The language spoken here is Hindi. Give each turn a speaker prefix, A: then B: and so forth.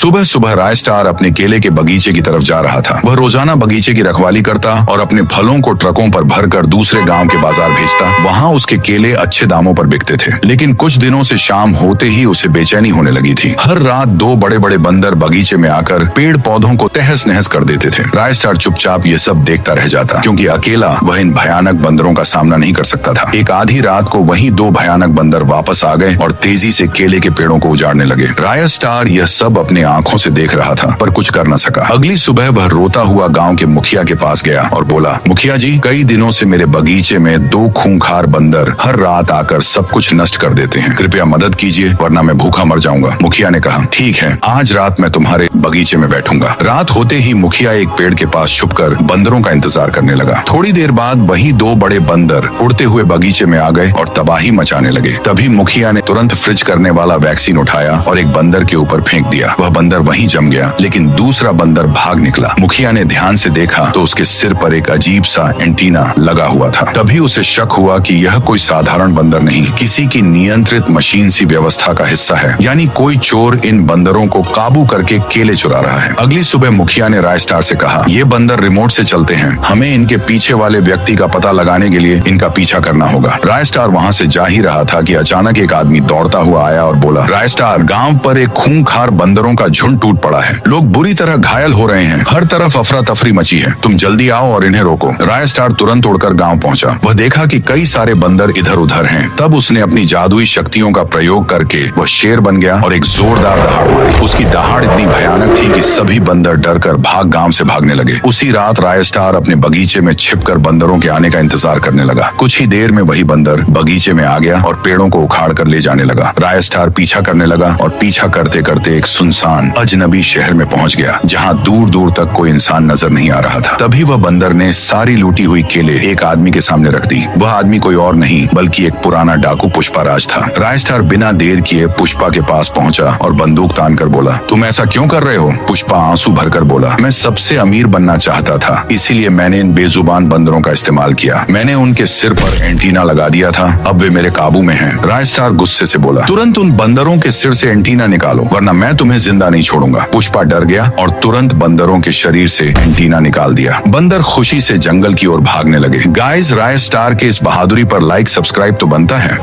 A: सुबह सुबह राय स्टार अपने केले के बगीचे की तरफ जा रहा था। वह रोजाना बगीचे की रखवाली करता और अपने फलों को ट्रकों पर भरकर दूसरे गांव के बाजार भेजता। वहां उसके केले अच्छे दामों पर बिकते थे, लेकिन कुछ दिनों से शाम होते ही उसे बेचैनी होने लगी थी। हर रात दो बड़े बड़े बंदर बगीचे में आकर पेड़ पौधों को तहस नहस कर देते थे। राय स्टार चुपचाप ये सब देखता रह जाता, क्योंकि अकेला वह इन भयानक बंदरों का सामना नहीं कर सकता था। एक आधी रात को वही दो भयानक बंदर वापस आ गए और तेजी से केले के पेड़ों को उजाड़ने लगे। राय स्टार यह सब अपने आंखों से देख रहा था, पर कुछ कर न सका। अगली सुबह वह रोता हुआ गांव के मुखिया के पास गया और बोला, मुखिया जी, कई दिनों से मेरे बगीचे में दो खूंखार बंदर हर रात आकर सब कुछ नष्ट कर देते हैं। कृपया मदद कीजिए, वरना मैं भूखा मर जाऊंगा। मुखिया ने कहा, ठीक है, आज रात मैं तुम्हारे बगीचे में बैठूंगा। रात होते ही मुखिया एक पेड़ के पास छुपकर बंदरों का इंतजार करने लगा। थोड़ी देर बाद वही दो बड़े बंदर उड़ते हुए बगीचे में आ गए और तबाही मचाने लगे। तभी मुखिया ने तुरंत फ्रिज करने वाला वैक्सीन उठाया और एक बंदर के ऊपर फेंक दिया। वह बंदर वहीं जम गया, लेकिन दूसरा बंदर भाग निकला। मुखिया ने ध्यान से देखा तो उसके सिर पर एक अजीब सा एंटीना लगा हुआ था। तभी उसे शक हुआ कि यह कोई साधारण बंदर नहीं, किसी की नियंत्रित मशीन सी व्यवस्था का हिस्सा है। यानी कोई चोर इन बंदरों को काबू करके केले चुरा रहा है। अगली सुबह मुखिया ने राय स्टार से कहा, ये बंदर रिमोट से चलते हैं, हमें इनके पीछे वाले व्यक्ति का पता लगाने के लिए इनका पीछा करना होगा। राय स्टार वहाँ से जा ही रहा था कि अचानक एक आदमी दौड़ता हुआ आया और बोला, राय स्टार, गांव पर एक खूंखार बंदरों का झुंड टूट पड़ा है। लोग बुरी तरह घायल हो रहे हैं, हर तरफ अफरा तफरी मची है। तुम जल्दी आओ और इन्हें रोको। राय स्टार तुरंत उड़कर गांव पहुंचा। वह देखा कि कई सारे बंदर इधर उधर हैं। तब उसने अपनी जादुई शक्तियों का प्रयोग करके वह शेर बन गया और एक जोरदार दहाड़ मारी। उसकी दहाड़ इतनी भयानक थी कि सभी बंदर डरकर गांव से भागने लगे। उसी रात राय स्टार अपने बगीचे में छिपकर बंदरों के आने का इंतजार करने लगा। कुछ ही देर में वही बंदर बगीचे में आ गया और पेड़ों को उखाड़ कर ले जाने लगा। राय स्टार पीछा करने लगा और पीछा करते करते एक सुनसान अजनबी शहर में पहुंच गया, जहां दूर दूर तक कोई इंसान नजर नहीं आ रहा था। तभी वह बंदर ने सारी लूटी हुई केले एक आदमी के सामने रख दी। वह आदमी कोई और नहीं बल्कि एक पुराना डाकू पुष्पाराज था। राय स्टार बिना देर किए पुष्पा के पास पहुंचा और बंदूक तान कर बोला, तुम ऐसा क्यों कर रहे हो? पुष्पा आंसू भरकर बोला, मैं सबसे अमीर बनना चाहता था, इसीलिए मैंने इन बेजुबान बंदरों का इस्तेमाल किया। मैंने उनके सिर पर एंटीना लगा दिया था, अब वे मेरे काबू में हैं। राय स्टार गुस्से से बोला, तुरंत उन बंदरों के सिर से एंटीना निकालो, वरना मैं तुम्हें जिंदा नहीं छोड़ूंगा। पुष्पा डर गया और तुरंत बंदरों के शरीर से एंटीना निकाल दिया। बंदर खुशी से जंगल की ओर भागने लगे। गाइस, राय स्टार के इस बहादुरी पर लाइक सब्सक्राइब तो बनता है।